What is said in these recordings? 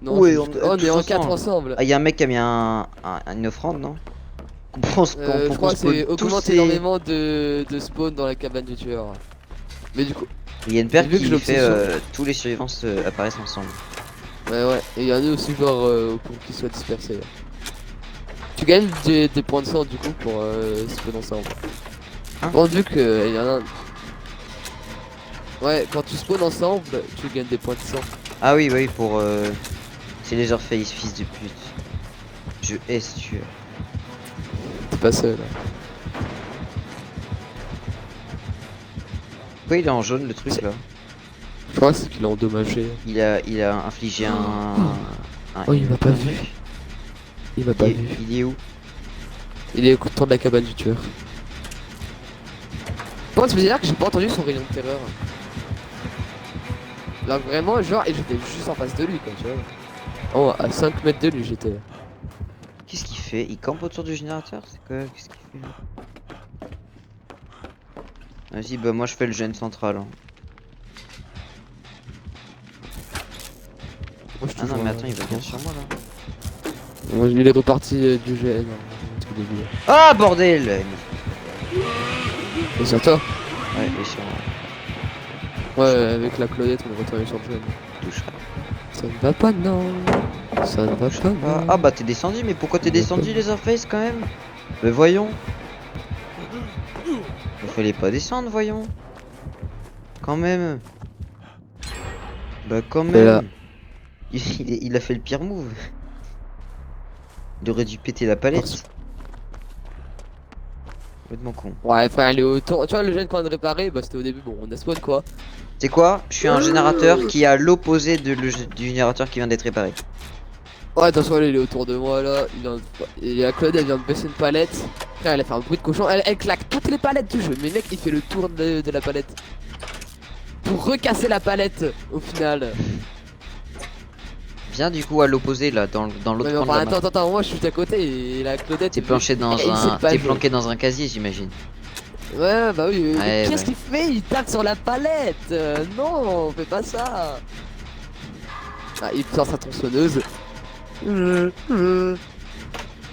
Non, Ouais, on est en tous 4 ensemble. ensemble. Ah, y'a un mec qui a mis une offrande, non? Pour Je qu'on crois que spawn c'est tous augmente ces... énormément de spawn dans la cabane du tueur. Mais du coup, Il y a une et paire vu que j'ai qui fait l'obsession. tous les survivants apparaissent ensemble. Ouais, et il y en a aussi genre pour qu'ils soient dispersés. Tu gagnes des points de sang du coup pour spawn ensemble. Hein? Bon, vu que il y en a. Ouais, quand tu spawns ensemble, tu gagnes des points de sang. Ah oui, oui, pour... C'est les Face, fils de pute. Je hais ce tueur. T'es pas seul. Pourquoi il est en jaune le truc là? Je crois que c'est qu'il a endommagé. Il a infligé un Oh, il m'a pas un vu. truc. Il m'a pas vu. Il est où? Il est autour de la cabane du tueur. Bon, c'est bizarre que j'ai pas entendu son rayon de terreur. Là, vraiment, genre, et j'étais juste en face de lui, quoi, tu vois. Oh, à 5 mètres de lui, j'étais. Qu'est-ce qu'il fait? Il campe autour du générateur? C'est quoi? Qu'est-ce qu'il fait là? Vas-y, bah moi je fais le gène central, hein. Moi, je te Ah non, vois, mais attends, il va bien sur moi là. Moi, il est reparti du GN. Tout début. Ah bordel! Et sur toi? Ouais, et sur moi. Ouais, avec la Claudette, on est retourné sur le GN. Touche Ça ne va pas, non. Ça ne va pas, pas. non. Ah bah t'es descendu, mais pourquoi t'es descendu les Face quand même? Mais voyons. Il fallait pas descendre, voyons. Quand même. Bah quand Et là. même. Il a fait le pire move. Il aurait dû péter la palette. Complètement con. Ouais, frère, il est autour. Tu vois, le GN qu'on a réparé, bah, c'était au début, bon, on a spawn quoi. C'est quoi? Je suis un générateur qui est à l'opposé du générateur qui vient d'être réparé. Ouais, attention, là, il est autour de moi là. Il y a Claude, elle vient de baisser une palette. Frère, elle a fait un bruit de cochon. Elle claque toutes les palettes du jeu. Mais mec, il fait le tour de la palette. Pour recasser la palette au final. Viens du coup à l'opposé là, dans l'autre Ouais, mais coin de enfin, la map. attends, moi je suis à côté et la Claudette. T'es planché dans il sait un. pas T'es jouer. planqué dans un casier, j'imagine. Ouais, bah oui, mais Ouais, qu'est-ce ouais. qu'il fait? Il tape sur la palette. Non, fais pas ça. Ah, il sort sa tronçonneuse.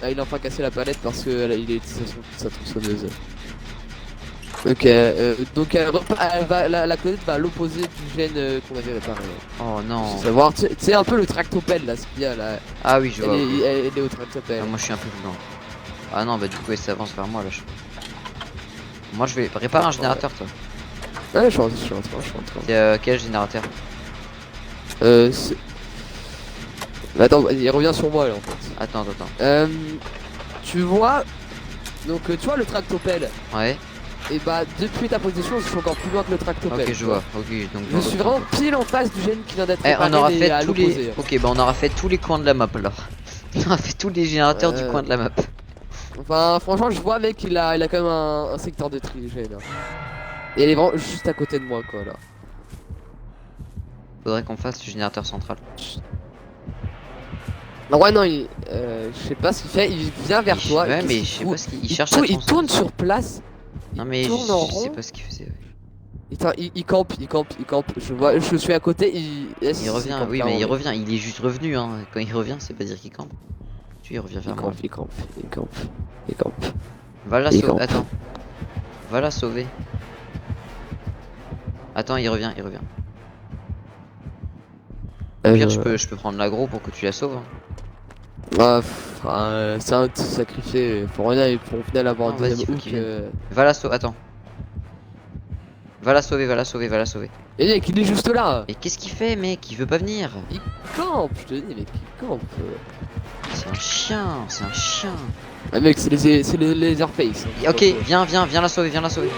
Ah, il a enfin cassé la palette parce que il a utilisé sa tronçonneuse. Ok, donc la Claudette va à l'opposé du gène qu'on avait réparé. Oh non. Faut savoir, c'est un peu le tractopelle là, ce qu'il y a là. Ah oui, je Elle vois. est, Ok. elle est au tractopelle. Ah, moi je suis un peu dedans. Ah non, bah du coup elle s'avance vers moi là. Moi je vais réparer un générateur toi. Ouais, je suis en train. C'est quel générateur? C'est- Attends, il revient sur moi là en fait. Attends, attends. Tu vois, donc tu vois le tractopelle. Ouais. Et bah depuis ta position, je suis encore plus loin que le tractopelle. Ok, je tu vois. Ok, donc Je suis vraiment pile en face du gène qui vient d'être Eh, réparé, on aura mais fait à tous l'opposé. les. Ok, bah on aura fait tous les coins de la map alors. On aura fait tous les générateurs du coin de la map. Enfin, franchement, je vois, mec, il a quand même un secteur de tri, gène. Et il est vraiment juste à côté de moi, quoi, là. Faudrait qu'on fasse le générateur central. Non, ouais, non, je sais pas ce qu'il fait, il vient vers toi. Ouais, qu'est-ce mais qu'il je sais fout pas ce qu'il il cherche. il tourne sur place. Non, mais je tourne en sais rond. pas ce qu'il faisait. Il campe. Je vois, je suis à côté. Il revient, oui, mais il revient. Il est juste revenu, hein. Quand il revient, c'est pas dire qu'il campe. Tu il revient vers moi. Il campe. Va la Il sauver. campe. Attends. Va la sauver. Attends, il revient. Au pire, je peux prendre l'agro pour que tu la sauves, hein. Ah, c'est un sacrifié pour rien et pour au final avoir Non, un vas-y, deuxième faut hook. qu'il vienne. Va la sauver. Attends. Va la sauver. Et mec, il est juste là. Mais qu'est-ce qu'il fait, mec? Il veut pas venir. Il campe, je te dis, mec, il campe. C'est un chien. Ah mec, c'est les Leatherface. Hein, Ok, viens la sauver.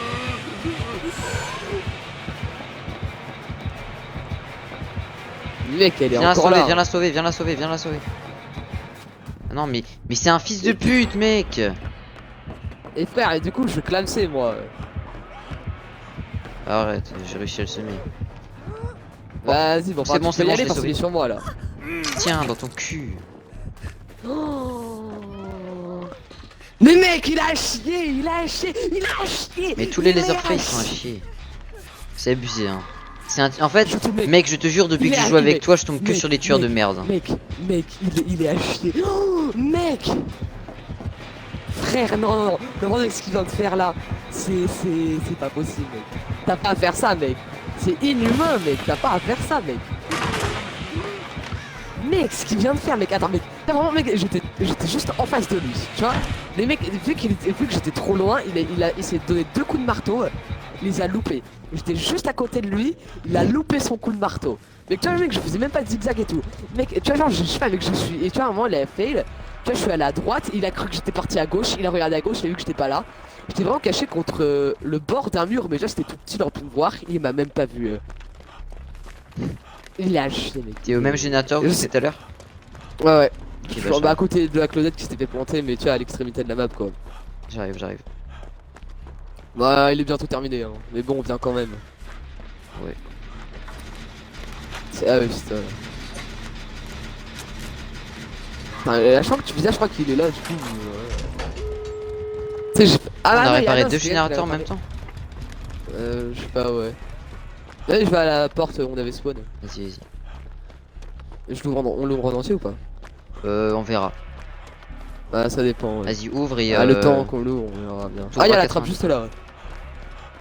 Mec, elle est encore là. Viens la sauver. Ah non, mais c'est un fils de pute, mec. Et frère, et du coup, je clamsais moi. Arrête, j'ai réussi à le semer. Vas-y, bon, c'est bon, tu peux y je aller l'ai parce qu'il sauvé. est sur moi là. Tiens, dans ton cul. Mais mec, il a chié. Mais tous les Leatherface sont à chier. C'est abusé, hein. En fait, Je te mec, mec, je te jure, depuis il que est je joue avec mec, toi, je tombe que mec, sur des tueurs de mec, merde. Hein. mec, il est à chier. Oh, mec. Frère, non, mec, ce qu'il vient de faire là, c'est pas possible, mec. T'as pas à faire ça, mec. C'est inhumain, mec. T'as pas à faire ça, mec. Mec, ce qu'il vient de faire, mec. Attends, mec. Vraiment, mec, j'étais juste en face de lui, tu vois. Les mecs, vu que j'étais trop loin, il s'est donné 2 coups de marteau. Il les a loupés. J'étais juste à côté de lui, il a loupé son coup de marteau. Mais tu vois, mec, je faisais même pas de zigzag et tout. Mec, tu vois, genre, je sais pas, mec, je suis. Et tu vois, à un moment, il a fail. Tu vois, je suis allé à droite, il a cru que j'étais parti à gauche, il a regardé à gauche, il a vu que j'étais pas là. J'étais vraiment caché contre le bord d'un mur, mais déjà c'était tout petit, il aurait pu me voir, il m'a même pas vu. Il a chier, mec. T'es au même générateur que tout à l'heure? Ouais, ouais. Ok, Je bah, suis à côté de la Claudette qui s'était fait planter, mais tu vois, à l'extrémité de la map, quoi. j'arrive. Ouais, il est bientôt terminé, hein. Mais bon, on vient quand même. Ouais. Ah ouais, putain. Putain, je crois que tu visais, je crois qu'il est là, du coup. Tu sais, j'ai. Ah, On bah, a non, réparé Yana, 2 c'est générateurs en elle même temps? je sais pas, ouais. Allez, je vais à la porte où on avait spawn. Vas-y. On l'ouvre en entier ou pas? On verra. Bah, ça dépend. Ouais. Vas-y, ouvre et. Ah, le temps qu'on l'ouvre, on verra bien. T'ouvres Ah, il y a à la trappe 80. juste là.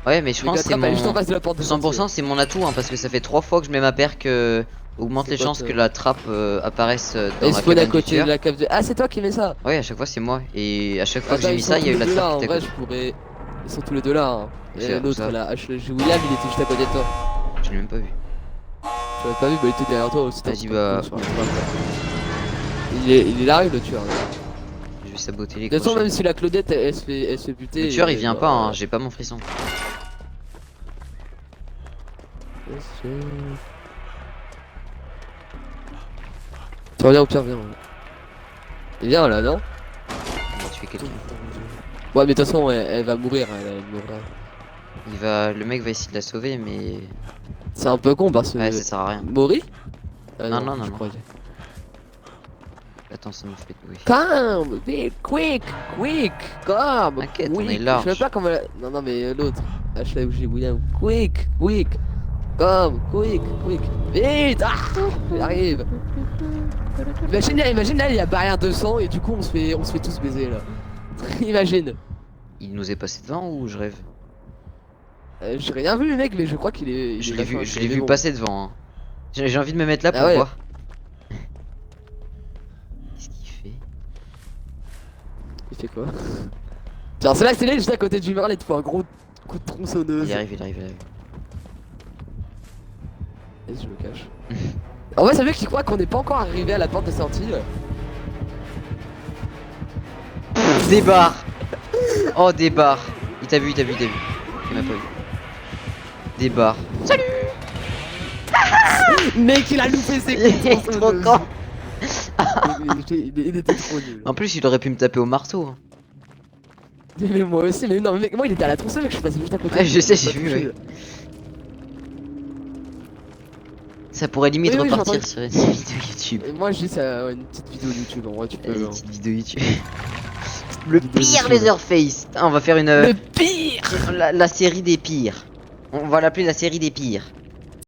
Ouais, mais je Mais pense la que c'est trappe, elle est juste en mon. face de la porte de 100% c'est mon atout, hein, parce que ça fait 3 fois que je mets ma paire que. Augmente C'est les quoi, chances toi que la trappe apparaisse dans Et la spawn à cabane du côté de tueur. la cave de. Ah, c'est toi qui mets ça? Ouais, à chaque fois c'est moi. Et à chaque fois que Attends, j'ai ils mis sont ça, il y a tous eu les la deux là, trappe en qui était vrai, à je côté. pourrais. Ils sont tous les deux là. Hein. C'est Et où l'autre ça là, William, il était juste à côté de toi. Je l'ai même pas vu. Tu l'avais pas vu, bah il était derrière toi aussi. Vas-y, bah. Il est là, le tueur. Là. Je vais saboter les De toute façon, crochets. même si la Claudette elle se fait buter. Le tueur il vient pas, hein, j'ai pas mon frisson. Tu reviens au pire, viens. Il vient là, non? On va tuer quelqu'un. Ouais, mais de toute façon, elle va mourir. Elle mourra. Le mec va essayer de la sauver, mais. C'est un peu con parce que. Ouais, ça sert à rien. Mori? Ah, Non, je non. croyais. Attends, ça me fait oui. Come, quick, come, T'inquiète, on quick. est large. Je sais pas comment. Non, mais l'autre. Ashley ou j'ai William. Quick, come, quick. Vite, j'arrive. Imagine là, il y a barrière 200 et du coup on se fait tous baiser là. Imagine. Il nous est passé devant ou je rêve? J'ai rien vu, mec, mais je crois qu'il est. Je il est l'ai vachement vu, je intelligent, l'ai mais vu bon. passer devant. Hein. J'ai envie de me mettre là Ah pour ouais. voir. Qu'est-ce qu'il fait? Il fait quoi? Genre, c'est là que c'est là, juste à côté du mur, là, il te faut un gros coup de tronçonneuse. Il arrive. Vas-y, je me cache. En vrai, ça veut qu'il croit qu'on n'est pas encore arrivé à la porte de sortie. Débarre. Oh, débarre. Il t'a vu. Il m'a pas vu. Débarre. Mec, il a loupé ses Il est coups de trop tronçonneuse. con. Il était trop nul. En plus, il aurait pu me taper au marteau. Hein. Mais moi aussi, mais non, mais mec, moi il était à la tronçonneuse, mec, je suis passé juste à côté. Ouais, je sais, j'ai Pas vu, touché. ouais. Ça pourrait limite Oui, repartir j'entends. sur une vidéo YouTube. Et moi je dis ça, ouais, une petite vidéo YouTube, en vrai tu peux. Une hein. petite vidéo YouTube. Le Vidéo pire YouTube. Leatherface. Putain, on va faire une. Le pire. La série des pires. On va l'appeler la série des pires.